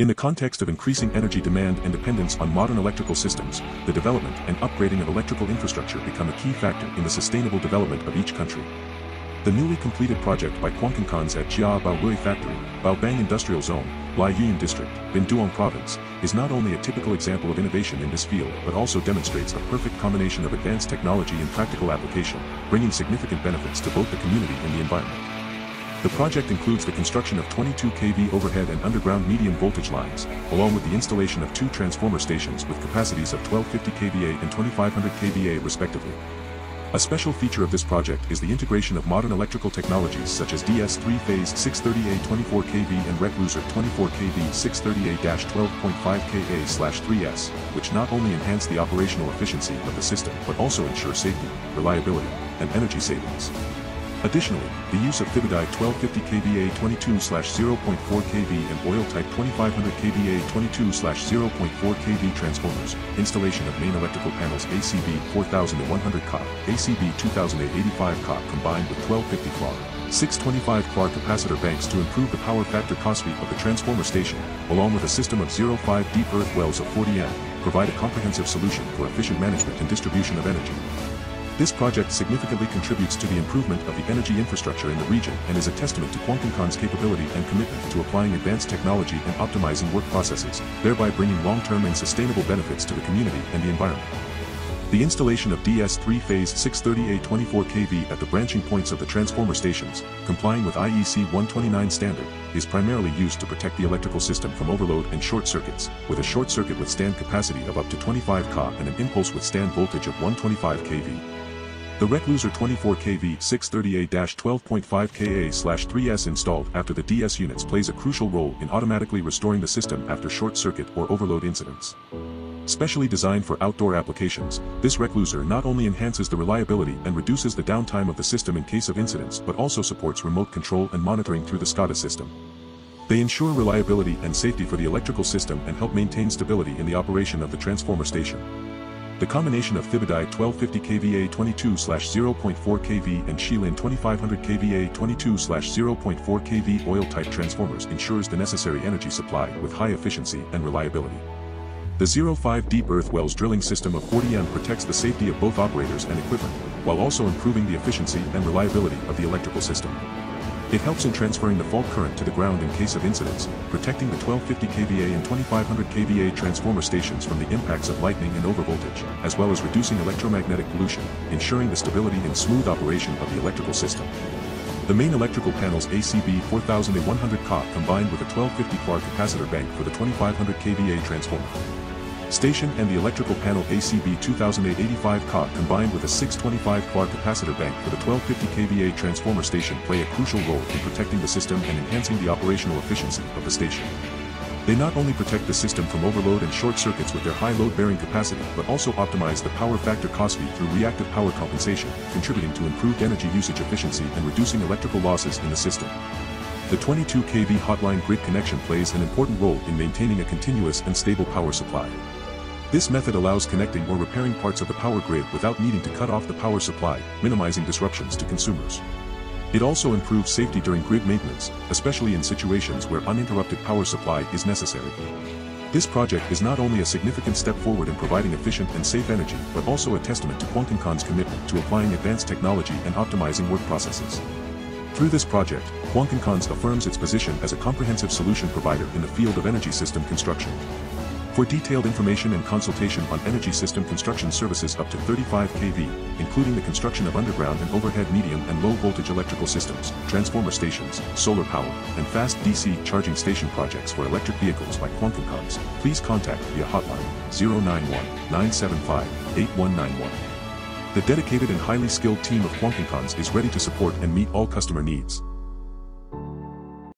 In the context of increasing energy demand and dependence on modern electrical systems, the development and upgrading of electrical infrastructure become a key factor in the sustainable development of each country. The newly completed project by Quanganhcons at Jia Bao Rui Factory, Bau Bang Industrial Zone, Lai Uyen District, Binh Duong Province, is not only a typical example of innovation in this field but also demonstrates a perfect combination of advanced technology and practical application, bringing significant benefits to both the community and the environment. The project includes the construction of 22 kV overhead and underground medium voltage lines, along with the installation of 2 transformer stations with capacities of 1250 kVA and 2500 kVA respectively. A special feature of this project is the integration of modern electrical technologies such as DS 3-phase 630A 24 kV and Recloser 24 kV 630A-12.5 kA/3S, which not only enhance the operational efficiency of the system but also ensure safety, reliability, and energy savings. Additionally, the use of Thibidi 1250 kVA 22/0.4 kV and oil-type 2500 kVA 22/0.4 kV transformers, installation of main electrical panels ACB 4100 kV, ACB 2085 kV combined with 1250 kV, 625 kV capacitor banks to improve the power factor cosfi of the transformer station, along with a system of 0.5 deep earth wells of 40 m, provide a comprehensive solution for efficient management and distribution of energy. This project significantly contributes to the improvement of the energy infrastructure in the region and is a testament to Quanganhcons' capability and commitment to applying advanced technology and optimizing work processes, thereby bringing long-term and sustainable benefits to the community and the environment. The installation of DS 3-phase 630A 24 kV at the branching points of the transformer stations, complying with IEC 129 standard, is primarily used to protect the electrical system from overload and short circuits, with a short circuit withstand capacity of up to 25 kV and an impulse withstand voltage of 125 kV. The Recloser 24 kV 630A-12.5 kA/3S installed after the DS units plays a crucial role in automatically restoring the system after short circuit or overload incidents. Specially designed for outdoor applications, this Recloser not only enhances the reliability and reduces the downtime of the system in case of incidents but also supports remote control and monitoring through the SCADA system. They ensure reliability and safety for the electrical system and help maintain stability in the operation of the transformer station. The combination of Thibidi 1250 kVA 22/0.4 kV and Shilin 2500 kVA 22/0.4 kV oil-type transformers ensures the necessary energy supply with high efficiency and reliability. The 0.5 deep earth wells drilling system of 40 m protects the safety of both operators and equipment, while also improving the efficiency and reliability of the electrical system. It helps in transferring the fault current to the ground in case of incidents, protecting the 1250 kVA and 2500 kVA transformer stations from the impacts of lightning and overvoltage, as well as reducing electromagnetic pollution, ensuring the stability and smooth operation of the electrical system. The main electrical panels ACB 4100 kV combined with a 1250 kV capacitor bank for the 2500 kVA transformer station and the electrical panel ACB 2085 kV combined with a 625 kV capacitor bank for the 1250 kVA transformer station play a crucial role in protecting the system and enhancing the operational efficiency of the station. They not only protect the system from overload and short circuits with their high load-bearing capacity but also optimize the power factor cosfi through reactive power compensation, contributing to improved energy usage efficiency and reducing electrical losses in the system. The 22 kV hotline grid connection plays an important role in maintaining a continuous and stable power supply. This method allows connecting or repairing parts of the power grid without needing to cut off the power supply, minimizing disruptions to consumers. It also improves safety during grid maintenance, especially in situations where uninterrupted power supply is necessary. This project is not only a significant step forward in providing efficient and safe energy but also a testament to Quanganhcons' commitment to applying advanced technology and optimizing work processes. Through this project, Quanganhcons affirms its position as a comprehensive solution provider in the field of energy system construction. For detailed information and consultation on energy system construction services up to 35 kV, including the construction of underground and overhead medium and low voltage electrical systems, transformer stations, solar power, and fast DC charging station projects for electric vehicles like Quanganhcons, please contact via hotline 091-975-8191. The dedicated and highly skilled team of Quanganhcons is ready to support and meet all customer needs.